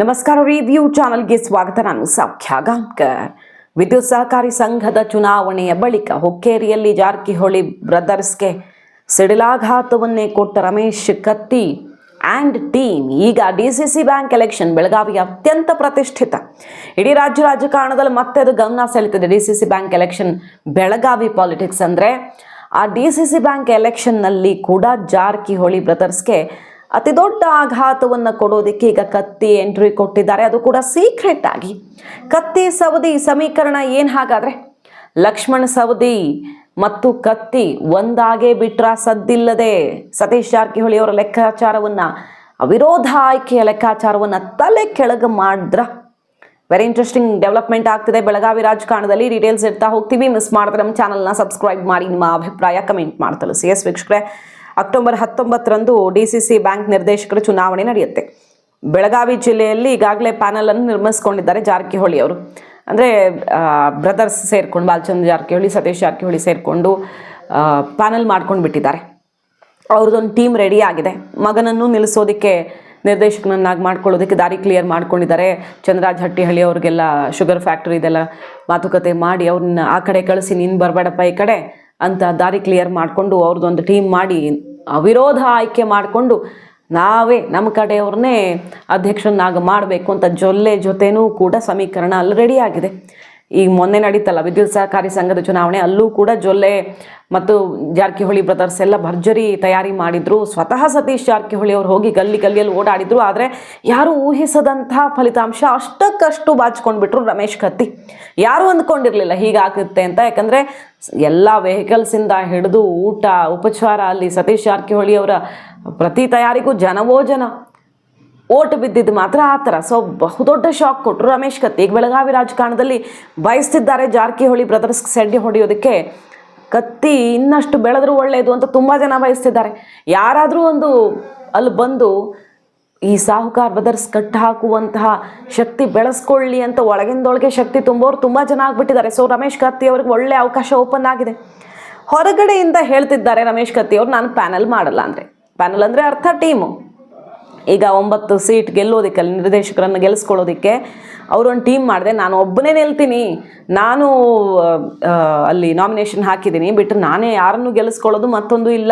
ನಮಸ್ಕಾರ. ರಿವ್ಯೂ ಚಾನಲ್ಗೆ ಸ್ವಾಗತ. ನಾನು ಸೌಖ್ಯ ಗಾಂವ್ಕರ್. ವಿದ್ಯುತ್ ಸಹಕಾರಿ ಸಂಘದ ಚುನಾವಣೆಯ ಬಳಿಕ ಹುಕ್ಕೇರಿಯಲ್ಲಿ ಜಾರಕಿಹೊಳಿ ಬ್ರದರ್ಸ್ಗೆ ಸಿಡಿಲಾಘಾತವನ್ನೇ ಕೊಟ್ಟ ರಮೇಶ್ ಕತ್ತಿ ಆ್ಯಂಡ್ ಟೀಮ್ ಈಗ ಡಿಸಿಸಿ ಬ್ಯಾಂಕ್ ಎಲೆಕ್ಷನ್ ಬೆಳಗಾವಿಯ ಅತ್ಯಂತ ಪ್ರತಿಷ್ಠಿತ ಇಡೀ ರಾಜಕಾರಣದಲ್ಲಿ ಮತ್ತೆ ಅದು ಗಮನ ಸೆಳೀತಿದೆ. DCC bank election Belagavi politics ಅಂದರೆ ಆ ಡಿಸಿಸಿ ಬ್ಯಾಂಕ್ ಎಲೆಕ್ಷನ್ನಲ್ಲಿ ಕೂಡ ಜಾರಕಿಹೊಳಿ ಬ್ರದರ್ಸ್ಗೆ ಅತಿ ದೊಡ್ಡ ಆಘಾತವನ್ನು ಕೊಡೋದಕ್ಕೆ ಈಗ ಕತ್ತಿ ಎಂಟ್ರಿ ಕೊಟ್ಟಿದ್ದಾರೆ. ಅದು ಕೂಡ ಸೀಕ್ರೆಟ್ ಆಗಿ. ಕತ್ತಿ ಸವದಿ ಸಮೀಕರಣ ಏನು ಹಾಗಾದರೆ? ಲಕ್ಷ್ಮಣ್ ಸವದಿ ಮತ್ತು ಕತ್ತಿ ಒಂದಾಗೇ ಬಿಟ್ರ ಸದ್ದಿಲ್ಲದೆ ಸತೀಶ್ ಜಾರಕಿಹೊಳಿ ಅವರ ಲೆಕ್ಕಾಚಾರವನ್ನು, ಅವಿರೋಧ ಆಯ್ಕೆಯ ಲೆಕ್ಕಾಚಾರವನ್ನು ತಲೆ ಕೆಳಗೆ ಮಾಡಿದ್ರ? ವೆರಿ ಇಂಟ್ರೆಸ್ಟಿಂಗ್ ಡೆವಲಪ್ಮೆಂಟ್ ಆಗ್ತಿದೆ ಬೆಳಗಾವಿ ರಾಜಕಾರಣದಲ್ಲಿ. ಡೀಟೇಲ್ಸ್ ಇರ್ತಾ ಹೋಗ್ತೀವಿ. ಮಿಸ್ ಮಾಡಿದ್ರೆ ನಮ್ಮ ಚಾನಲ್ನ ಸಬ್ಸ್ಕ್ರೈಬ್ ಮಾಡಿ, ನಿಮ್ಮ ಅಭಿಪ್ರಾಯ ಕಮೆಂಟ್ ಮಾಡಿ ತಿಳಿಸಿ. ಎಸ್ ವೀಕ್ಷಕರೇ, ಅಕ್ಟೋಬರ್ 19ರಂದು ಡಿಸಿಸಿ ಬ್ಯಾಂಕ್ ನಿರ್ದೇಶಕರ ಚುನಾವಣೆ ನಡೆಯುತ್ತೆ. ಬೆಳಗಾವಿ ಜಿಲ್ಲೆಯಲ್ಲಿ ಈಗಾಗಲೇ ಪ್ಯಾನಲನ್ನು ನಿರ್ಮಿಸ್ಕೊಂಡಿದ್ದಾರೆ ಜಾರಕಿಹೊಳಿ ಅವರು. ಅಂದರೆ ಬ್ರದರ್ಸ್ ಸೇರಿಕೊಂಡು, ಬಾಲಚಂದ್ರ ಜಾರಕಿಹೊಳಿ, ಸತೀಶ್ ಜಾರಕಿಹೊಳಿ ಸೇರಿಕೊಂಡು ಪ್ಯಾನಲ್ ಮಾಡ್ಕೊಂಡು ಬಿಟ್ಟಿದ್ದಾರೆ. ಅವ್ರದ್ದೊಂದು ಟೀಮ್ ರೆಡಿ ಆಗಿದೆ. ಮಗನನ್ನು ನಿಲ್ಲಿಸೋದಕ್ಕೆ, ನಿರ್ದೇಶಕನನ್ನಾಗಿ ಮಾಡ್ಕೊಳ್ಳೋದಕ್ಕೆ ದಾರಿ ಕ್ಲಿಯರ್ ಮಾಡ್ಕೊಂಡಿದ್ದಾರೆ. ಚಂದ್ರರಾಜ್ ಹಟ್ಟಿಹಳ್ಳಿ ಅವ್ರಿಗೆಲ್ಲ ಶುಗರ್ ಫ್ಯಾಕ್ಟ್ರಿ ಇದೆಲ್ಲ ಮಾತುಕತೆ ಮಾಡಿ ಅವ್ರನ್ನ ಆ ಕಡೆ ಕಳಿಸಿ, ನೀನು ಬರಬೇಡಪ್ಪ ಈ ಕಡೆ ಅಂತ ದಾರಿ ಕ್ಲಿಯರ್ ಮಾಡಿಕೊಂಡು ಅವ್ರದ್ದೊಂದು ಟೀಮ್ ಮಾಡಿ ಅವಿರೋಧ ಆಯ್ಕೆ ಮಾಡಿಕೊಂಡು ನಾವೇ ನಮ್ಮ ಕಡೆಯವ್ರನ್ನೇ ಅಧ್ಯಕ್ಷರನ್ನಾಗಿ ಮಾಡಬೇಕು ಅಂತ ಜೊತೆನೂ ಕೂಡ ಸಮೀಕರಣ ಅಲ್ಲಿ ರೆಡಿ ಆಗಿದೆ. ಈಗ ಮೊನ್ನೆ ನಡೀತಲ್ಲ ವಿದ್ಯುತ್ ಸಹಕಾರಿ ಸಂಘದ ಚುನಾವಣೆ, ಅಲ್ಲೂ ಕೂಡ ಜೊಲ್ಲೆ ಮತ್ತು ಜಾರಕಿಹೊಳಿ ಬ್ರದರ್ಸ್ ಎಲ್ಲ ಭರ್ಜರಿ ತಯಾರಿ ಮಾಡಿದ್ರು. ಸ್ವತಃ ಸತೀಶ್ ಜಾರಕಿಹೊಳಿ ಅವರು ಹೋಗಿ ಗಲ್ಲಿಯಲ್ಲಿ ಓಡಾಡಿದ್ರು. ಆದರೆ ಯಾರೂ ಊಹಿಸದಂಥ ಫಲಿತಾಂಶ, ಅಷ್ಟಕ್ಕಷ್ಟು ಬಾಚಿಕೊಂಡ್ಬಿಟ್ರು ರಮೇಶ್ ಕತ್ತಿ. ಯಾರೂ ಅಂದ್ಕೊಂಡಿರಲಿಲ್ಲ ಹೀಗಾಗುತ್ತೆ ಅಂತ. ಯಾಕಂದರೆ ಎಲ್ಲ ವೆಹಿಕಲ್ಸಿಂದ ಹಿಡಿದು ಊಟ ಉಪಚಾರ ಅಲ್ಲಿ ಸತೀಶ್ ಜಾರಕಿಹೊಳಿ ಅವರ ಪ್ರತಿ ತಯಾರಿಗೂ ಜನವೋ ಜನ, ಓಟ್ ಬಿದ್ದಿದ್ದು ಮಾತ್ರ ಆ ಥರ. ಸೊ ಬಹುದೊಡ್ಡ ಶಾಕ್ ಕೊಟ್ಟರು ರಮೇಶ್ ಕತ್ತಿ. ಈಗ ಬೆಳಗಾವಿ ರಾಜಕಾರಣದಲ್ಲಿ ಬಯಸ್ತಿದ್ದಾರೆ ಜಾರಕಿಹೊಳಿ ಬ್ರದರ್ಸ್ಗೆ ಸೆಡ್ಡಿ ಹೊಡೆಯೋದಕ್ಕೆ. ಕತ್ತಿ ಇನ್ನಷ್ಟು ಬೆಳೆದ್ರೂ ಒಳ್ಳೆಯದು ಅಂತ ತುಂಬ ಜನ ಬಯಸ್ತಿದ್ದಾರೆ. ಯಾರಾದರೂ ಒಂದು ಅಲ್ಲಿ ಬಂದು ಈ ಸಾಹುಕಾರ್ ಬ್ರದರ್ಸ್ ಕಟ್ಟು ಹಾಕುವಂತಹ ಶಕ್ತಿ ಬೆಳೆಸ್ಕೊಳ್ಳಿ ಅಂತ ಒಳಗಿಂದೊಳಗೆ ಶಕ್ತಿ ತುಂಬೋರು ತುಂಬ ಜನ ಆಗಿಬಿಟ್ಟಿದ್ದಾರೆ. ಸೊ ರಮೇಶ್ ಕತ್ತಿ ಅವ್ರಿಗೆ ಒಳ್ಳೆಯ ಅವಕಾಶ ಓಪನ್ ಆಗಿದೆ. ಹೊರಗಡೆಯಿಂದ ಹೇಳ್ತಿದ್ದಾರೆ ರಮೇಶ್ ಕತ್ತಿ ಅವರು, ನಾನು ಪ್ಯಾನಲ್ ಮಾಡಲ್ಲ ಅಂದರೆ. ಪ್ಯಾನಲ್ ಅಂದರೆ ಅರ್ಥ ಟೀಮು. ಈಗ 9 ಸೀಟ್ ಗೆಲ್ಲೋದಕ್ಕೆ, ಅಲ್ಲಿ ನಿರ್ದೇಶಕರನ್ನು ಗೆಲ್ಲಿಸ್ಕೊಳ್ಳೋದಕ್ಕೆ ಅವರೊಂದು ಟೀಮ್ ಮಾಡಿದೆ. ನಾನು ಒಬ್ಬನೇ ನಿಲ್ತೀನಿ, ನಾನು ಅಲ್ಲಿ ನಾಮಿನೇಷನ್ ಹಾಕಿದ್ದೀನಿ ಬಿಟ್ಟು ನಾನೇ ಯಾರನ್ನು ಗೆಲ್ಲಿಸ್ಕೊಳ್ಳೋದು ಮತ್ತೊಂದು ಇಲ್ಲ,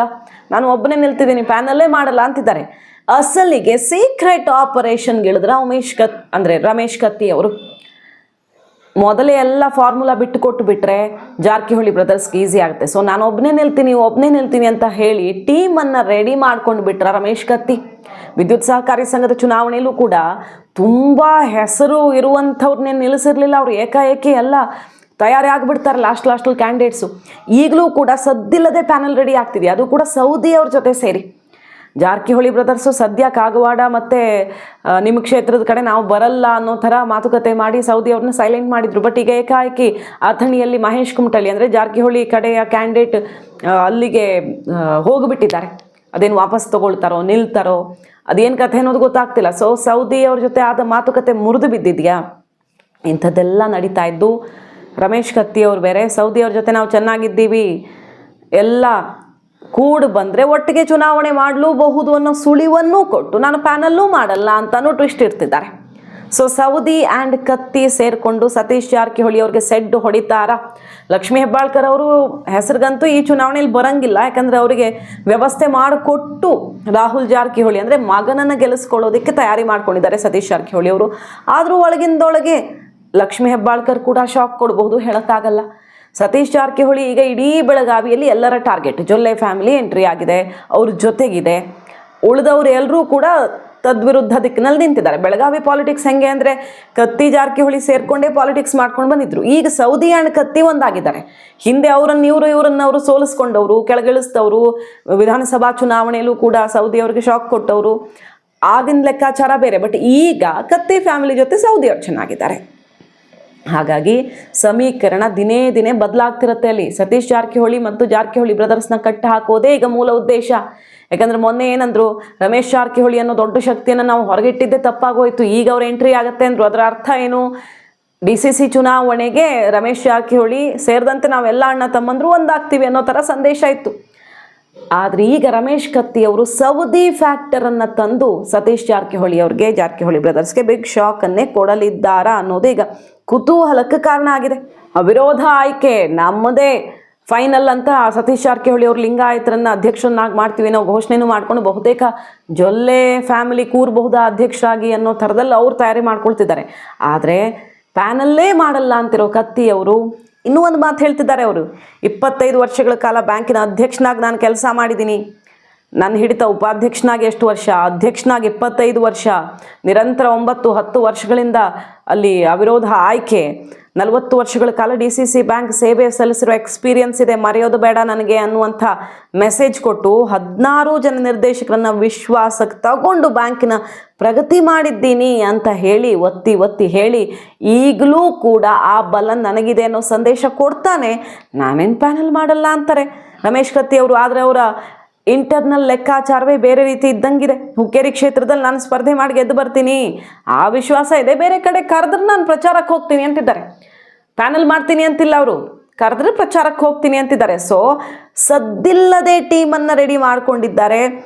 ನಾನು ಒಬ್ಬನೇ ನಿಲ್ತಿದ್ದೀನಿ, ಪ್ಯಾನಲ್ಲೇ ಮಾಡಲ್ಲ ಅಂತಿದ್ದಾರೆ. ಅಸಲಿಗೆ ಸೀಕ್ರೆಟ್ ಆಪರೇಷನ್ಗಿಳಿದ್ರೆ ರಮೇಶ್ ಕತ್ತಿ ಅವರು ಮೊದಲೇ ಎಲ್ಲ ಫಾರ್ಮುಲಾ ಬಿಟ್ಟು ಬಿಟ್ಟರೆ ಜಾರಕಿಹೊಳಿ ಬ್ರದರ್ಸ್ಗೆ ಈಸಿ ಆಗುತ್ತೆ. ಸೊ ನಾನು ಒಬ್ಬನೇ ನಿಲ್ತೀನಿ ಅಂತ ಹೇಳಿ ಟೀಮನ್ನು ರೆಡಿ ಮಾಡ್ಕೊಂಡು ಬಿಟ್ರ ರಮೇಶ್ ಕತ್ತಿ. ವಿದ್ಯುತ್ ಸಹಕಾರಿ ಸಂಘದ ಚುನಾವಣೆಯಲ್ಲೂ ಕೂಡ ತುಂಬ ಹೆಸರು ಇರುವಂಥವ್ರನ್ನೇ ನಿಲ್ಲಿಸಿರಲಿಲ್ಲ. ಅವರು ಏಕಾಏಕಿ ಎಲ್ಲ ತಯಾರಿ ಆಗಿಬಿಡ್ತಾರೆ ಲಾಸ್ಟಲ್ಲಿ ಕ್ಯಾಂಡಿಡೇಟ್ಸು. ಈಗಲೂ ಕೂಡ ಸದ್ದಿಲ್ಲದೆ ಪ್ಯಾನಲ್ ರೆಡಿ ಆಗ್ತಿದೆ, ಅದು ಕೂಡ ಸೌದಿ ಅವ್ರ ಜೊತೆ ಸೇರಿ. ಜಾರಕಿಹೊಳಿ ಬ್ರದರ್ಸು ಸದ್ಯ ಕಾಗವಾಡ ಮತ್ತು ನಿಮ್ಮ ಕ್ಷೇತ್ರದ ಕಡೆ ನಾವು ಬರಲ್ಲ ಅನ್ನೋ ಥರ ಮಾತುಕತೆ ಮಾಡಿ ಸೌದಿ ಅವ್ರನ್ನ ಸೈಲೆಂಟ್ ಮಾಡಿದರು. ಬಟ್ ಈಗ ಏಕಾಏಕಿ ಅಥಣಿಯಲ್ಲಿ ಮಹೇಶ್ ಕುಮಟಳ್ಳಿ ಅಂದರೆ ಜಾರಕಿಹೊಳಿ ಕಡೆಯ ಕ್ಯಾಂಡಿಡೇಟ್ ಅಲ್ಲಿಗೆ ಹೋಗಿಬಿಟ್ಟಿದ್ದಾರೆ. ಅದೇನು ವಾಪಸ್ ತೊಗೊಳ್ತಾರೋ ನಿಲ್ತಾರೋ ಅದೇನು ಕಥೆ ಅನ್ನೋದು ಗೊತ್ತಾಗ್ತಿಲ್ಲ. ಸೊ ಸೌದಿ ಅವ್ರ ಜೊತೆ ಆದ ಮಾತುಕತೆ ಮುರಿದು ಬಿದ್ದಿದೆಯಾ? ಇಂಥದ್ದೆಲ್ಲ ನಡೀತಾ ಇದ್ದು ರಮೇಶ್ ಕತ್ತಿ ಅವ್ರು ಬೇರೆ, ಸೌದಿ ಅವ್ರ ಜೊತೆ ನಾವು ಚೆನ್ನಾಗಿದ್ದೀವಿ, ಎಲ್ಲ ಕೂಡು ಬಂದರೆ ಒಟ್ಟಿಗೆ ಚುನಾವಣೆ ಮಾಡಲೂಬಹುದು ಅನ್ನೋ ಸುಳಿವನ್ನೂ ಕೊಟ್ಟು ನಾನು ಪ್ಯಾನಲ್ಲೂ ಮಾಡಲ್ಲ ಅಂತಲೂ ಟ್ವಿಸ್ಟ್ ಇರ್ತಿದ್ದಾರೆ. ಸೊ ಸೌದಿ ಆ್ಯಂಡ್ ಕತ್ತಿ ಸೇರಿಕೊಂಡು ಸತೀಶ್ ಜಾರಕಿಹೊಳಿ ಅವ್ರಿಗೆ ಸೆಡ್ ಹೊಡಿತಾರ. ಲಕ್ಷ್ಮೀ ಹೆಬ್ಬಾಳ್ಕರ್ ಅವರು ಹೆಸರಿಗಂತೂ ಈ ಚುನಾವಣೆಯಲ್ಲಿ ಬರೋಂಗಿಲ್ಲ, ಯಾಕಂದರೆ ಅವರಿಗೆ ವ್ಯವಸ್ಥೆ ಮಾಡಿಕೊಟ್ಟು ರಾಹುಲ್ ಜಾರಕಿಹೊಳಿ ಅಂದರೆ ಮಗನನ್ನು ಗೆಲ್ಲಿಸ್ಕೊಳ್ಳೋದಕ್ಕೆ ತಯಾರಿ ಮಾಡ್ಕೊಂಡಿದ್ದಾರೆ ಸತೀಶ್ ಜಾರಕಿಹೊಳಿ ಅವರು. ಆದರೂ ಒಳಗಿಂದೊಳಗೆ ಲಕ್ಷ್ಮೀ ಹೆಬ್ಬಾಳ್ಕರ್ ಕೂಡ ಶಾಕ್ ಕೊಡಬಹುದು, ಹೇಳೋಕ್ಕಾಗಲ್ಲ. ಸತೀಶ್ ಜಾರಕಿಹೊಳಿ ಈಗ ಇಡೀ ಬೆಳಗಾವಿಯಲ್ಲಿ ಎಲ್ಲರ ಟಾರ್ಗೆಟ್. ಜೊಲ್ಲೆ ಫ್ಯಾಮಿಲಿ ಎಂಟ್ರಿ ಆಗಿದೆ, ಅವ್ರ ಜೊತೆಗಿದೆ. ಉಳಿದವರು ಎಲ್ಲರೂ ಕೂಡ ತದ್ವಿರುದ್ಧ ದಿಕ್ಕಿನಲ್ಲಿ ನಿಂತಿದ್ದಾರೆ. ಬೆಳಗಾವಿ ಪಾಲಿಟಿಕ್ಸ್ ಹೆಂಗೆ ಅಂದರೆ ಕತ್ತಿ ಜಾರಕಿಹೊಳಿ ಸೇರಿಕೊಂಡೇ ಪಾಲಿಟಿಕ್ಸ್ ಮಾಡ್ಕೊಂಡು ಬಂದಿದ್ರು. ಈಗ ಸೌದಿ ಆ್ಯಂಡ್ ಕತ್ತಿ ಒಂದಾಗಿದ್ದಾರೆ. ಹಿಂದೆ ಇವರನ್ನು ಸೋಲಿಸ್ಕೊಂಡವರು, ಕೆಳಗಿಳಿಸಿದವರು, ವಿಧಾನಸಭಾ ಚುನಾವಣೆಯಲ್ಲೂ ಕೂಡ ಸೌದಿ ಅವ್ರಿಗೆ ಶಾಕ್ ಕೊಟ್ಟವರು. ಆಗಿನ ಲೆಕ್ಕಾಚಾರ ಬೇರೆ. ಬಟ್ ಈಗ ಕತ್ತಿ ಫ್ಯಾಮಿಲಿ ಜೊತೆ ಸೌದಿ ಅವ್ರು ಚೆನ್ನಾಗಿದ್ದಾರೆ. ಹಾಗಾಗಿ ಸಮೀಕರಣ ದಿನೇ ಬದಲಾಗ್ತಿರುತ್ತೆ ಅಲ್ಲಿ. ಸತೀಶ್ ಜಾರಕಿಹೊಳಿ ಮತ್ತು ಜಾರಕಿಹೊಳಿ ಬ್ರದರ್ಸ್ನ ಕಟ್ಟ ಹಾಕೋದೇ ಈಗ ಮೂಲ ಉದ್ದೇಶ. ಯಾಕಂದರೆ ಮೊನ್ನೆ ಏನಂದ್ರು, ರಮೇಶ್ ಜಾರಕಿಹೊಳಿ ಅನ್ನೋ ದೊಡ್ಡ ಶಕ್ತಿಯನ್ನು ನಾವು ಹೊರಗಿಟ್ಟಿದ್ದೇ ತಪ್ಪಾಗೋಯ್ತು, ಈಗ ಅವ್ರು ಎಂಟ್ರಿ ಆಗುತ್ತೆ ಅಂದರು. ಅದರ ಅರ್ಥ ಏನು? ಡಿಸಿಸಿ ಚುನಾವಣೆಗೆ ರಮೇಶ್ ಜಾರಕಿಹೊಳಿ ಸೇರಿದಂತೆ ನಾವೆಲ್ಲ ಅಣ್ಣ ತಮ್ಮಂದ್ರು ಒಂದಾಗ್ತೀವಿ ಅನ್ನೋ ಥರ ಸಂದೇಶ ಇತ್ತು. ಆದರೆ ಈಗ ರಮೇಶ್ ಕತ್ತಿ ಅವರು ಸೌದಿ ಫ್ಯಾಕ್ಟರನ್ನು ತಂದು ಸತೀಶ್ ಜಾರಕಿಹೊಳಿ ಅವ್ರಿಗೆ, ಜಾರಕಿಹೊಳಿ ಬ್ರದರ್ಸ್ಗೆ ಬಿಗ್ ಶಾಕ್ ಅನ್ನೇ ಕೊಡಲಿದ್ದಾರಾ ಅನ್ನೋದು ಈಗ ಕುತೂಹಲಕ್ಕೆ ಕಾರಣ ಆಗಿದೆ. ಅವಿರೋಧ ಆಯ್ಕೆ ನಮ್ಮದೇ ಫೈನಲ್ ಅಂತ ಸತೀಶ್ ಜಾರಕಿಹೊಳಿ ಅವರು ಲಿಂಗಾಯತರನ್ನ ಅಧ್ಯಕ್ಷರನ್ನಾಗಿ ಮಾಡ್ತೀವಿ ನಾವು ಘೋಷಣೆನೂ ಮಾಡ್ಕೊಂಡು ಬಹುತೇಕ ಜೊಲ್ಲೆ ಫ್ಯಾಮಿಲಿ ಕೂರಬಹುದಾ ಅಧ್ಯಕ್ಷರಾಗಿ ಅನ್ನೋ ಥರದಲ್ಲಿ ಅವ್ರು ತಯಾರಿ ಮಾಡ್ಕೊಳ್ತಿದ್ದಾರೆ. ಆದರೆ ಪ್ಯಾನಲ್ಲೇ ಮಾಡಲ್ಲ ಅಂತಿರೋ ಕತ್ತಿ ಅವರು ಇನ್ನೂ ಒಂದು ಮಾತು ಹೇಳ್ತಿದ್ದಾರೆ. ಅವರು 25 ವರ್ಷಗಳ ಕಾಲ ಬ್ಯಾಂಕಿನ ಅಧ್ಯಕ್ಷನಾಗಿ ನಾನು ಕೆಲಸ ಮಾಡಿದ್ದೀನಿ. ನನ್ನ ಹಿಡಿತ ಉಪಾಧ್ಯಕ್ಷನಾಗಿ ಎಷ್ಟು ವರ್ಷ, ಅಧ್ಯಕ್ಷನಾಗಿ 25 ವರ್ಷ, ನಿರಂತರ 9-10 ವರ್ಷಗಳಿಂದ ಅಲ್ಲಿ ಅವಿರೋಧ ಆಯ್ಕೆ, 40 ವರ್ಷಗಳ ಕಾಲ DCC ಬ್ಯಾಂಕ್ ಸೇವೆ ಸಲ್ಲಿಸಿರೋ ಎಕ್ಸ್ಪೀರಿಯನ್ಸ್ ಇದೆ, ಮರೆಯೋದು ಬೇಡ ನನಗೆ ಅನ್ನುವಂಥ ಮೆಸೇಜ್ ಕೊಟ್ಟು 16 ಜನ ನಿರ್ದೇಶಕರನ್ನ ವಿಶ್ವಾಸಕ್ಕೆ ತಗೊಂಡು ಬ್ಯಾಂಕಿನ ಪ್ರಗತಿ ಮಾಡಿದ್ದೀನಿ ಅಂತ ಹೇಳಿ ಒತ್ತಿ ಹೇಳಿ ಈಗಲೂ ಕೂಡ ಆ ಬಲ ನನಗಿದೆ ಅನ್ನೋ ಸಂದೇಶ ಕೊಡ್ತಾನೆ ನಾನೇನು ಪ್ಯಾನಲ್ ಮಾಡಲ್ಲ ಅಂತಾರೆ ರಮೇಶ್ ಕತ್ತಿ ಅವರು. ಆದರೆ ಅವರ ಇಂಟರ್ನಲ್ ಲೆಕ್ಕಾಚಾರವೇ ಬೇರೆ ರೀತಿ ಇದ್ದಂಗಿದೆ. ಹುಕ್ಕೇರಿ ಕ್ಷೇತ್ರದಲ್ಲಿ ನಾನು ಸ್ಪರ್ಧೆ ಮಾಡಿ ಗೆದ್ದು ಬರ್ತೀನಿ ಆ ವಿಶ್ವಾಸ ಇದೆ. ಬೇರೆ ಕಡೆ ಕರೆದ್ರೆ ನಾನು ಪ್ರಚಾರಕ್ಕೆ ಹೋಗ್ತೀನಿ ಅಂತಿದ್ದಾರೆ. ಪ್ಯಾನಲ್ ಮಾಡ್ತೀನಿ ಅಂತಿಲ್ಲ, ಅವರು ಕರೆದ್ರೆ ಪ್ರಚಾರಕ್ಕೆ ಹೋಗ್ತೀನಿ ಅಂತಿದ್ದಾರೆ. ಸೊ ಸದ್ದಿಲ್ಲದೆ ಟೀಮನ್ನು ರೆಡಿ ಮಾಡ್ಕೊಂಡಿದ್ದಾರೆ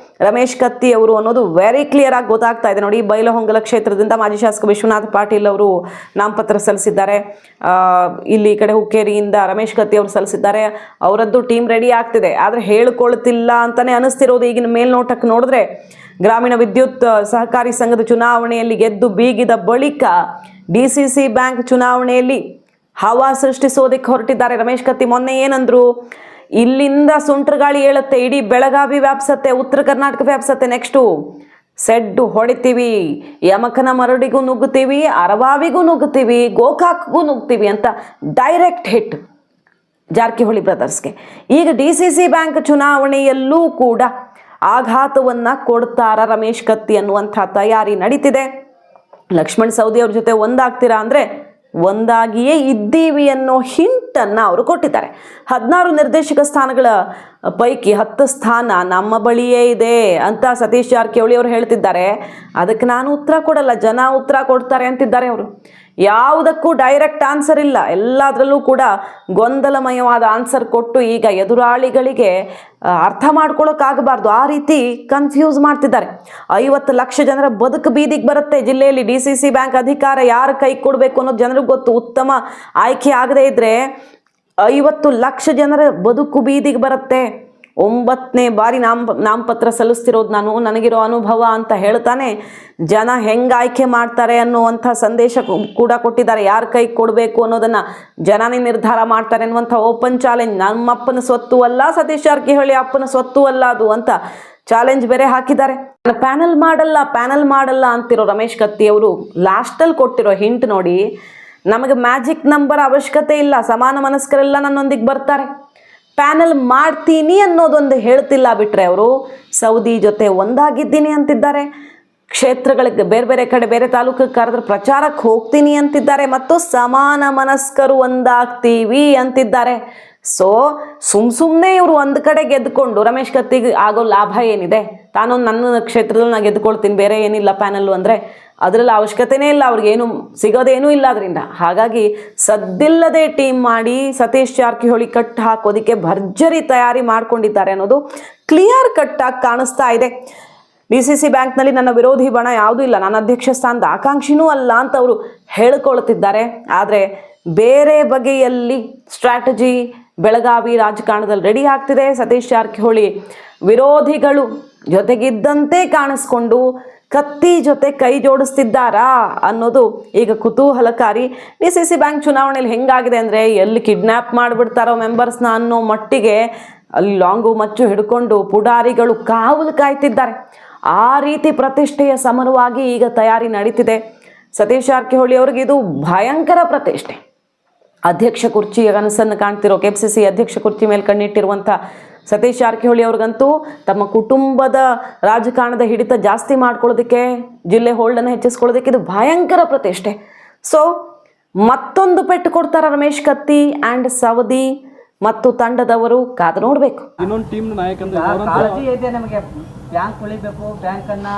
ರಮೇಶ್ ಕತ್ತಿ ಅವರು ಅನ್ನೋದು ವೆರಿ ಕ್ಲಿಯರ್ ಆಗಿ ಗೊತ್ತಾಗ್ತಾ ಇದೆ. ನೋಡಿ, ಬೈಲಹೊಂಗಲ ಕ್ಷೇತ್ರದಿಂದ ಮಾಜಿ ಶಾಸಕ ವಿಶ್ವನಾಥ್ ಪಾಟೀಲ್ ಅವರು ನಾಮಪತ್ರ ಸಲ್ಲಿಸಿದ್ದಾರೆ. ಇಲ್ಲಿ ಈ ಕಡೆ ಹುಕ್ಕೇರಿಯಿಂದ ರಮೇಶ್ ಕತ್ತಿ ಅವರು ಸಲ್ಲಿಸಿದ್ದಾರೆ. ಅವರದ್ದು ಟೀಮ್ ರೆಡಿ ಆಗ್ತಿದೆ. ಆದರೆ ಹೇಳ್ಕೊಳ್ತಿಲ್ಲ ಅಂತಾನೆ ಅನಿಸ್ತಿರೋದು ಈಗಿನ ಮೇಲ್ನೋಟಕ್ಕೆ ನೋಡಿದ್ರೆ. ಗ್ರಾಮೀಣ ವಿದ್ಯುತ್ ಸಹಕಾರಿ ಸಂಘದ ಚುನಾವಣೆಯಲ್ಲಿ ಗೆದ್ದು ಬೀಗಿದ ಬಳಿಕ DCC ಬ್ಯಾಂಕ್ ಚುನಾವಣೆಯಲ್ಲಿ ಹವಾ ಸೃಷ್ಟಿಸೋದಕ್ಕೆ ಹೊರಟಿದ್ದಾರೆ ರಮೇಶ್ ಕತ್ತಿ. ಮೊನ್ನೆ ಏನಂದ್ರು, ಇಲ್ಲಿಂದ ಸುಂಟ್ರಗಾಳಿ ಹೇಳುತ್ತೆ, ಇಡೀ ಬೆಳಗಾವಿ ವ್ಯಾಪ್ಸತ್ತೆ, ಉತ್ತರ ಕರ್ನಾಟಕ ವ್ಯಾಪ್ಸತ್ತೆ, ನೆಕ್ಸ್ಟು ಸೆಡ್ಡು ಹೊಡಿತೀವಿ, ಯಮಕನ ಮರಡಿಗೂ ನುಗ್ಗುತ್ತೀವಿ, ಅರವಾವಿಗೂ ನುಗ್ಗುತ್ತೀವಿ, ಗೋಕಾಕ್ಗೂ ನುಗ್ಗುತ್ತೀವಿ ಅಂತ ಡೈರೆಕ್ಟ್ ಹಿಟ್ ಜಾರಕಿಹೊಳಿ ಬ್ರದರ್ಸ್ಗೆ. ಈಗ DCC ಬ್ಯಾಂಕ್ ಚುನಾವಣೆಯಲ್ಲೂ ಕೂಡ ಆಘಾತವನ್ನು ಕೊಡ್ತಾರ ರಮೇಶ್ ಕತ್ತಿ ಅನ್ನುವಂಥ ತಯಾರಿ ನಡೀತಿದೆ. ಲಕ್ಷ್ಮಣ್ ಸವದಿ ಅವ್ರ ಜೊತೆ ಒಂದಾಗ್ತೀರಾ ಅಂದರೆ ಒಂದಾಗಿಯೇ ಇದ್ದೀವಿ ಅನ್ನೋ ಹಿಂಟನ್ನು ಅವರು ಕೊಟ್ಟಿದ್ದಾರೆ. 16 ನಿರ್ದೇಶಕ ಸ್ಥಾನಗಳ ಪೈಕಿ 10 ಸ್ಥಾನ ನಮ್ಮ ಬಳಿಯೇ ಇದೆ ಅಂತ ಸತೀಶ್ ಜಾರಕಿಹೊಳಿ ಅವರು ಹೇಳ್ತಿದ್ದಾರೆ. ಅದಕ್ಕೆ ನಾನು ಉತ್ತರ ಕೊಡಲ್ಲ, ಜನ ಉತ್ತರ ಕೊಡ್ತಾರೆ ಅಂತಿದ್ದಾರೆ ಅವರು. ಯಾವುದಕ್ಕೂ ಡೈರೆಕ್ಟ್ ಆನ್ಸರ್ ಇಲ್ಲ, ಎಲ್ಲದರಲ್ಲೂ ಕೂಡ ಗೊಂದಲಮಯವಾದ ಆನ್ಸರ್ ಕೊಟ್ಟು ಈಗ ಎದುರಾಳಿಗಳಿಗೆ ಅರ್ಥ ಮಾಡ್ಕೊಳ್ಳೋಕ್ಕಾಗಬಾರ್ದು ಆ ರೀತಿ ಕನ್ಫ್ಯೂಸ್ ಮಾಡ್ತಿದ್ದಾರೆ. 50 ಲಕ್ಷ ಜನರ ಬದುಕು ಬೀದಿಗೆ ಬರುತ್ತೆ ಜಿಲ್ಲೆಯಲ್ಲಿ. DCC ಬ್ಯಾಂಕ್ ಅಧಿಕಾರ ಯಾರ ಕೈ ಕೊಡಬೇಕು ಅನ್ನೋದು ಜನರಿಗೆ ಗೊತ್ತು. ಉತ್ತಮ ಆಯ್ಕೆ ಆಗದೇ ಇದ್ರೆ 50 ಲಕ್ಷ ಜನರ ಬದುಕು ಬೀದಿಗೆ ಬರುತ್ತೆ. 9ನೇ ಬಾರಿ ನಾಮಪತ್ರ ಸಲ್ಲಿಸ್ತಿರೋದು ನಾನು, ನನಗಿರೋ ಅನುಭವ ಅಂತ ಹೇಳ್ತಾನೆ ಜನ ಹೆಂಗೆ ಆಯ್ಕೆ ಮಾಡ್ತಾರೆ ಅನ್ನುವಂಥ ಸಂದೇಶ ಕೂಡ ಕೊಟ್ಟಿದ್ದಾರೆ. ಯಾರ ಕೈ ಕೊಡಬೇಕು ಅನ್ನೋದನ್ನು ಜನನೇ ನಿರ್ಧಾರ ಮಾಡ್ತಾರೆ ಅನ್ನುವಂಥ ಓಪನ್ ಚಾಲೆಂಜ್. ನಮ್ಮಪ್ಪನ ಸ್ವತ್ತು ಅಲ್ಲ, ಸತೀಶ್ ಜಾರಕಿಹೊಳಿ ಅಪ್ಪನ ಸ್ವತ್ತು ಅಲ್ಲ ಅದು ಅಂತ ಚಾಲೆಂಜ್ ಬೇರೆ ಹಾಕಿದ್ದಾರೆ. ಪ್ಯಾನಲ್ ಮಾಡಲ್ಲ ಅಂತಿರೋ ರಮೇಶ್ ಕತ್ತಿ ಅವರು ಲಾಸ್ಟಲ್ಲಿ ಕೊಟ್ಟಿರೋ ಹಿಂಟ್ ನೋಡಿ, ನಮಗೆ ಮ್ಯಾಜಿಕ್ ನಂಬರ್ ಅವಶ್ಯಕತೆ ಇಲ್ಲ, ಸಮಾನ ಮನಸ್ಕರೆಲ್ಲ ನನ್ನೊಂದಿಗೆ ಬರ್ತಾರೆ, ಪ್ಯಾನಲ್ ಮಾಡ್ತೀನಿ ಅನ್ನೋದೊಂದು ಹೇಳ್ತಿಲ್ಲ. ಬಿಟ್ಟರೆ ಅವರು ಸೌದಿ ಜೊತೆ ಒಂದಾಗಿದ್ದೀನಿ ಅಂತಿದ್ದಾರೆ. ಕ್ಷೇತ್ರಗಳಿಗೆ ಬೇರೆ ಬೇರೆ ಕಡೆ ಬೇರೆ ತಾಲೂಕಿಗೆ ಕರೆದ್ರೆ ಪ್ರಚಾರಕ್ಕೆ ಹೋಗ್ತೀನಿ ಅಂತಿದ್ದಾರೆ. ಮತ್ತು ಸಮಾನ ಮನಸ್ಕರು ಒಂದಾಗ್ತೀವಿ ಅಂತಿದ್ದಾರೆ. ಸೊ ಸುಮ್ಮನೆ ಇವರು ಒಂದು ಕಡೆ ಗೆದ್ದುಕೊಂಡು ರಮೇಶ್ ಕತ್ತಿಗೆ ಆಗೋ ಲಾಭ ಏನಿದೆ? ತಾನೊಂದು ನನ್ನ ಕ್ಷೇತ್ರದಲ್ಲಿ ನಾನು ಗೆದ್ದುಕೊಳ್ತೀನಿ, ಬೇರೆ ಏನಿಲ್ಲ ಪ್ಯಾನಲ್ಲು ಅಂದರೆ ಅದರಲ್ಲಿ ಅವಶ್ಯಕತೆನೇ ಇಲ್ಲ, ಅವ್ರಿಗೇನು ಸಿಗೋದೇನೂ ಇಲ್ಲ ಅದರಿಂದ. ಹಾಗಾಗಿ ಸದ್ದಿಲ್ಲದೆ ಟೀಮ್ ಮಾಡಿ ಸತೀಶ್ ಜಾರಕಿಹೊಳಿ ಕಟ್ ಹಾಕೋದಕ್ಕೆ ಭರ್ಜರಿ ತಯಾರಿ ಮಾಡ್ಕೊಂಡಿದ್ದಾರೆ ಅನ್ನೋದು ಕ್ಲಿಯರ್ ಕಟ್ಟಾಗಿ ಕಾಣಿಸ್ತಾ ಇದೆ. DCC ಬ್ಯಾಂಕ್ನಲ್ಲಿ ನನ್ನ ವಿರೋಧಿ ಬಣ ಯಾವುದೂ ಇಲ್ಲ, ನಾನು ಅಧ್ಯಕ್ಷ ಸ್ಥಾನದ ಆಕಾಂಕ್ಷಿನೂ ಅಲ್ಲ ಅಂತ ಅವರು ಹೇಳ್ಕೊಳ್ತಿದ್ದಾರೆ. ಆದರೆ ಬೇರೆ ಬಗೆಯಲ್ಲಿ ಸ್ಟ್ರಾಟಜಿ ಬೆಳಗಾವಿ ರಾಜಕಾರಣದಲ್ಲಿ ರೆಡಿ ಆಗ್ತಿದೆ. ಸತೀಶ್ ಜಾರಕಿಹೊಳಿ ವಿರೋಧಿಗಳು ಜೊತೆಗಿದ್ದಂತೆ ಕಾಣಿಸ್ಕೊಂಡು ಕತ್ತಿ ಜೊತೆ ಕೈ ಜೋಡಿಸ್ತಿದ್ದಾರಾ ಅನ್ನೋದು ಈಗ ಕುತೂಹಲಕಾರಿ. DCC ಬ್ಯಾಂಕ್ ಚುನಾವಣೆಯಲ್ಲಿ ಹೆಂಗಾಗಿದೆ ಅಂದರೆ, ಎಲ್ಲಿ ಕಿಡ್ನ್ಯಾಪ್ ಮಾಡಿಬಿಡ್ತಾರೋ ಮೆಂಬರ್ಸ್ನ ಅನ್ನೋ ಮಟ್ಟಿಗೆ ಅಲ್ಲಿ ಲಾಂಗು ಮಚ್ಚು ಹಿಡ್ಕೊಂಡು ಪುಡಾರಿಗಳು ಕಾವಲು ಕಾಯ್ತಿದ್ದಾರೆ. ಆ ರೀತಿ ಪ್ರತಿಷ್ಠೆಯ ಸಮರವಾಗಿ ಈಗ ತಯಾರಿ ನಡೀತಿದೆ. ಸತೀಶ್ ಜಾರಕಿಹೊಳಿ ಅವ್ರಿಗೆ ಇದು ಭಯಂಕರ ಪ್ರತಿಷ್ಠೆ. ಅಧ್ಯಕ್ಷ ಕುರ್ಚಿಯ ಕನಸನ್ನು ಕಾಣ್ತಿರೋ KPCC ಅಧ್ಯಕ್ಷ ಕುರ್ಚಿ ಮೇಲೆ ಕಣ್ಣಿಟ್ಟಿರುವಂಥ ಸತೀಶ್ ಜಾರಕಿಹೊಳಿ ಅವ್ರಿಗಂತೂ ತಮ್ಮ ಕುಟುಂಬದ ರಾಜಕಾರಣದ ಹಿಡಿತ ಜಾಸ್ತಿ ಮಾಡ್ಕೊಳ್ಳೋದಕ್ಕೆ, ಜಿಲ್ಲೆ ಹೋಲ್ಡನ್ನು ಹೆಚ್ಚಿಸ್ಕೊಳ್ಳೋದಕ್ಕೆ ಇದು ಭಯಂಕರ ಪ್ರತಿಷ್ಠೆ. ಸೊ ಮತ್ತೊಂದು ಪೆಟ್ಟು ಕೊಡ್ತಾರ ರಮೇಶ್ ಕತ್ತಿ ಆ್ಯಂಡ್ ಸವದಿ ಮತ್ತು ತಂಡದವರು, ಕಾದು ನೋಡಬೇಕು. ಇನ್ನೊಂದು ಟೀಮ್ ನಾಯಕಂದ್ರೆ ಕಾಳಜಿ ಇದೆ ನಮಗೆ, ಬ್ಯಾಂಕ್ ಉಳಿಬೇಕು, ಬ್ಯಾಂಕ್ ಅನ್ನ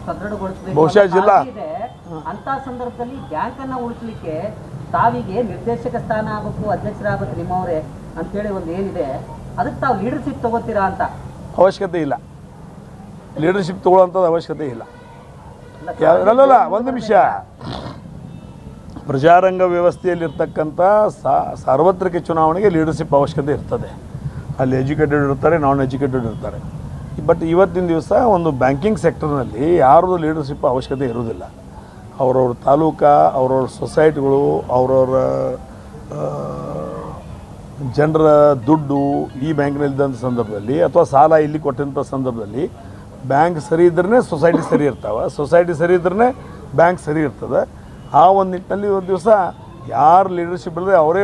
ಸದೃಢಗೊಳಿಸಬೇಕು ಬಹುಶಃ ಜಿಲ್ಲಾ ಇದೆ. ಅಂತ ಸಂದರ್ಭದಲ್ಲಿ ಬ್ಯಾಂಕ್ ಅನ್ನ ಉಳಿಸ್ಲಿಕ್ಕೆ ತಾವಿಗೆ ನಿರ್ದೇಶಕ ಸ್ಥಾನ ಆಗಬೇಕು, ಅಧ್ಯಕ್ಷರಾಗಬೇಕು ನಿಮ್ಮವರೇ ಅಂತೇಳಿ ಒಂದು ಏನಿದೆ, ಅದಕ್ಕೆ ತಾವು ಲೀಡರ್ಶಿಪ್ ತಗೋತೀರಾ ಅಂತ ಅವಶ್ಯಕತೆ ಇಲ್ಲ, ಲೀಡರ್ಶಿಪ್ ತೊಗೊಳ್ಳೋಂಥದ್ದು ಅವಶ್ಯಕತೆ ಇಲ್ಲ. ಅಲ್ಲಲ್ಲ, ಒಂದು ನಿಮಿಷ, ಪ್ರಜಾರಂಗ ವ್ಯವಸ್ಥೆಯಲ್ಲಿರ್ತಕ್ಕಂಥ ಸಾರ್ವತ್ರಿಕ ಚುನಾವಣೆಗೆ ಲೀಡರ್ಶಿಪ್ ಅವಶ್ಯಕತೆ ಇರ್ತದೆ. ಅಲ್ಲಿ ಎಜುಕೇಟೆಡ್ ಇರ್ತಾರೆ, ನಾನ್ ಎಜುಕೇಟೆಡ್ ಇರ್ತಾರೆ. ಬಟ್ ಇವತ್ತಿನ ದಿವಸ ಒಂದು ಬ್ಯಾಂಕಿಂಗ್ ಸೆಕ್ಟರ್ನಲ್ಲಿ ಯಾರದು ಲೀಡರ್ಶಿಪ್ ಅವಶ್ಯಕತೆ ಇರೋದಿಲ್ಲ. ಅವ್ರವ್ರ ತಾಲೂಕಾ, ಅವ್ರವ್ರ ಸೊಸೈಟಿಗಳು, ಅವ್ರವ್ರ ಜನರ ದುಡ್ಡು ಈ ಬ್ಯಾಂಕ್ನಲ್ಲಿದ್ದಂಥ ಸಂದರ್ಭದಲ್ಲಿ ಅಥವಾ ಸಾಲ ಇಲ್ಲಿ ಕೊಟ್ಟಂಥ ಸಂದರ್ಭದಲ್ಲಿ ಬ್ಯಾಂಕ್ ಸರಿ ಇದ್ರೇ ಸೊಸೈಟಿ ಸರಿ ಇರ್ತಾವೆ, ಸೊಸೈಟಿ ಸರಿ ಇದ್ರೇ ಬ್ಯಾಂಕ್ ಸರಿ ಇರ್ತದೆ. ಆ ಒಂದು ನಿಟ್ಟಿನಲ್ಲಿ ಒಂದು ದಿವಸ ಯಾರು ಲೀಡರ್ಶಿಪ್ ಇಲ್ಲದೆ ಅವರೇ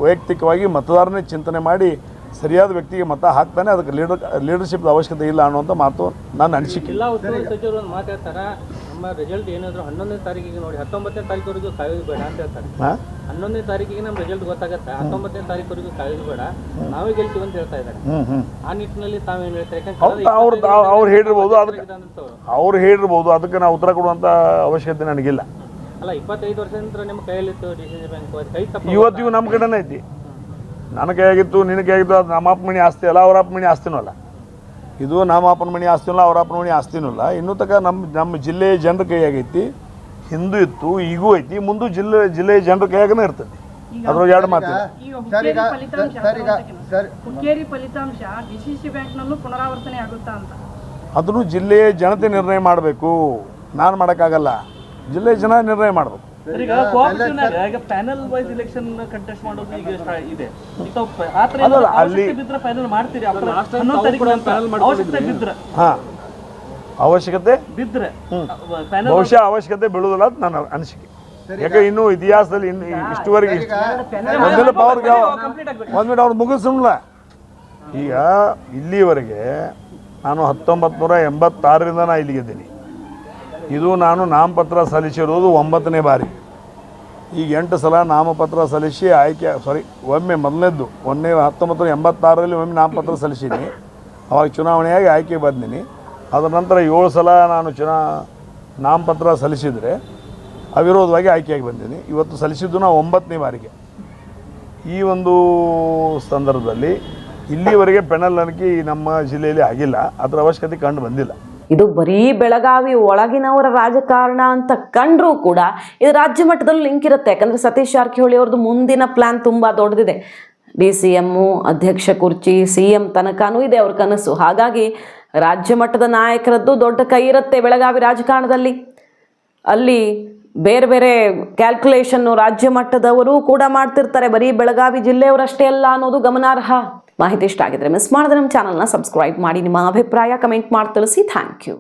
ವೈಯಕ್ತಿಕವಾಗಿ ಮತದಾರನೇ ಚಿಂತನೆ ಮಾಡಿ ಸರಿಯಾದ ವ್ಯಕ್ತಿಗೆ ಮತ ಹಾಕ್ತಾನೆ, ಅದಕ್ಕೆ ಲೀಡರ್ಶಿಪ್ ಅವಶ್ಯಕತೆ ಇಲ್ಲ ಅನ್ನುವಂಥ ಮಾತು ನನ್ನ ಅನಿಸಿಕೆ. ಜಿಲ್ಲಾ ಉಸ್ತುವಾರಿ ಸಚಿವರು ಒಂದು ಮಾತು ಹೇಳ್ತಾರೆ, ನಮ್ಮ ರಿಸಲ್ಟ್ ಏನಾದರೂ 11ನೇ ತಾರೀಕಿಗೆ ನೋಡಿ 19ನೇ ತಾರೀಕುವರೆಗೂ ಕಾಯೋದು ಬೇಡ ಅಂತ ಹೇಳ್ತಾರೆ. 11ನೇ ತಾರೀಕಿಗೆ ನಮ್ಮ ರಿಸಲ್ಟ್ ಗೊತ್ತಾಗುತ್ತೆ, 19ನೇ ತಾರೀಕುವರೆಗೂ ಕಾಯೋದು ಬೇಡ, ನಾವೇ ಗೆಲ್ತೀವಿ ಅಂತ ಹೇಳ್ತಾ ಇದ್ದಾರೆ. ಆ ನಿಟ್ಟಿನಲ್ಲಿ ತಾವೇನು ಹೇಳ್ತಾರೆ? ಅವ್ರು ಹೇಳಿರ್ಬೋದು, ಅದಕ್ಕೆ ಅವ್ರು ಹೇಳಿರ್ಬೋದು, ಅದಕ್ಕೆ ನಾವು ಉತ್ತರ ಕೊಡುವಂಥ ಅವಶ್ಯಕತೆ ನನಗಿಲ್ಲ. ಅಲ್ಲ, 25 ವರ್ಷದಿಂದ ನಿಮ್ಮ ಕೈಯಲ್ಲಿತ್ತು ಡಿಸಿಸಿ ಬ್ಯಾಂಕ್, ಕೈ ತಪ್ಪು ಇವತ್ತಿಗೂ ನಮ್ಮ ಕಡೆನೇ ಐತಿ. ನನ್ನ ಕೈಯಾಗಿತ್ತು, ನಿನ್ನ ಕೈಯಾಗಿತ್ತು, ಅದು ನಮ್ಮ ಅಪ್ಪ ಮಣಿ ಆಸ್ತಿ ಅಲ್ಲ, ಅವ್ರ ಅಪ್ಪ ಮಣಿ ಆಸ್ತಿನೂ ಅಲ್ಲ. ಇದು ನಮ್ಮ ಅಪ್ಪನ ಮಣಿ ಆಸ್ತಿನೂ ಅಲ್ಲ, ಅವ್ರ ಅಪ್ಪನ ಮಣಿ ಆಸ್ತಿನೂ ಅಲ್ಲ. ಇನ್ನೂ ತನಕ ನಮ್ಮ ಜಿಲ್ಲೆಯ ಜನರ ಕೈಯಾಗೈತಿ, ಹಿಂದೂ ಇತ್ತು, ಈಗೂ ಐತಿ, ಮುಂದೂ ಜಿಲ್ಲೆಯ ಜನರ ಕೈಯಾಗನೇ ಇರ್ತದೆ. ಅದ್ರೊಳಗೆ ಎರಡು ಮಾತಿಲ್ಲ. ಹುಕ್ಕೇರಿ ಫಲಿತಾಂಶ ಡಿಸಿಸಿ ಬ್ಯಾಂಕ್ನಲ್ಲೂ ಪುನರಾವರ್ತನೆ ಆಗುತ್ತಾ ಅಂತ ಅದನ್ನು ಜಿಲ್ಲೆಯ ಜನತೆ ನಿರ್ಣಯ ಮಾಡಬೇಕು, ನಾನು ಮಾಡೋಕ್ಕಾಗಲ್ಲ. ಜಿಲ್ಲೆಯ ಜನ ನಿರ್ಣಯ ಮಾಡಬೇಕು. ಈಗ ಪ್ಯಾನಲ್ ವೈಸ್ ಇಲೆಕ್ಷನ್ ಕಂಟೆಸ್ಟ್ ಮಾಡೋದು ಈಗ ಇದೆ. ಅಲ್ಲಿ ಅವಶ್ಯಕತೆ ಬಿದ್ದರೆ ಬಹುಶಃ ಅವಶ್ಯಕತೆ ಬೀಳುವುದಿಲ್ಲ ಅಂತ ನನ್ನ ಅನಿಸಿಕೆ. ಯಾಕೆ ಇನ್ನೂ ಇತಿಹಾಸದಲ್ಲಿ ಇಷ್ಟುವರೆಗೆ ಒಂದ್ಮಿನಿಟ್ ಅವ್ರು ಮುಗಿಸಲ್ಲ. ಈಗ ಇಲ್ಲಿವರೆಗೆ ನಾನು 1986ರಿಂದ ನಾ ಇಲ್ಲಿಗಿದ್ದೀನಿ. ಇದು ನಾನು ನಾಮಪತ್ರ ಸಲ್ಲಿಸಿರೋದು 9ನೇ ಬಾರಿ. ಈಗ 8 ಸಲ ನಾಮಪತ್ರ ಸಲ್ಲಿಸಿ ಒಮ್ಮೆ ಮೊದಲನೇದ್ದು 1986ರಲ್ಲಿ ಒಮ್ಮೆ ನಾಮಪತ್ರ ಸಲ್ಲಿಸಿದ್ದೀನಿ. ಅವಾಗ ಚುನಾವಣೆಯಾಗಿ ಆಯ್ಕೆ ಬಂದೀನಿ. ಅದರ ನಂತರ 7 ಸಲ ನಾನು ನಾಮಪತ್ರ ಸಲ್ಲಿಸಿದರೆ ಅವಿರೋಧವಾಗಿ ಆಯ್ಕೆಯಾಗಿ ಬಂದೀನಿ. ಇವತ್ತು ಸಲ್ಲಿಸಿದ್ದು ನಾವು 9ನೇ ಬಾರಿಗೆ. ಈ ಒಂದು ಸಂದರ್ಭದಲ್ಲಿ ಇಲ್ಲಿವರೆಗೆ ಪೆನಲ್ ಅನ್ಕಿ ನಮ್ಮ ಜಿಲ್ಲೆಯಲ್ಲಿ ಆಗಿಲ್ಲ, ಅದರ ಅವಶ್ಯಕತೆ ಕಂಡು ಬಂದಿಲ್ಲ. ಇದು ಬರೀ ಬೆಳಗಾವಿ ಒಳಗಿನವರ ರಾಜಕಾರಣ ಅಂತ ಕಂಡ್ರೂ ಕೂಡ ಇದು ರಾಜ್ಯ ಮಟ್ಟದಲ್ಲೂ ಲಿಂಕ್ ಇರುತ್ತೆ. ಯಾಕಂದರೆ ಸತೀಶ್ ಜಾರಕಿಹೊಳಿ ಅವ್ರದ್ದು ಮುಂದಿನ ಪ್ಲ್ಯಾನ್ ತುಂಬ ದೊಡ್ಡದಿದೆ. DCM ಅಧ್ಯಕ್ಷ ಕುರ್ಚಿ, CM ತನಕನೂ ಇದೆ ಅವ್ರ ಕನಸು. ಹಾಗಾಗಿ ರಾಜ್ಯ ಮಟ್ಟದ ನಾಯಕರದ್ದು ದೊಡ್ಡ ಕೈ ಇರುತ್ತೆ ಬೆಳಗಾವಿ ರಾಜಕಾರಣದಲ್ಲಿ. ಅಲ್ಲಿ ಬೇರೆ ಬೇರೆ ಕ್ಯಾಲ್ಕುಲೇಷನ್ನು ರಾಜ್ಯ ಮಟ್ಟದವರು ಕೂಡ ಮಾಡ್ತಿರ್ತಾರೆ, ಬರೀ ಬೆಳಗಾವಿ ಜಿಲ್ಲೆಯವರಷ್ಟೇ ಅಲ್ಲ ಅನ್ನೋದು ಗಮನಾರ್ಹ. ಮಾಹಿತಿ ಇಷ್ಟ ಆಗಿದ್ರೆ ಮಿಸ್ ಮಾಡದೆ ನಮ್ಮ ಚಾನಲ್ನ ಸಬ್ಸ್ಕ್ರೈಬ್ ಮಾಡಿ. ನಿಮ್ಮ ಅಭಿಪ್ರಾಯ ಕಮೆಂಟ್ ಮಾಡಿ ತಿಳಿಸಿ. Thank you.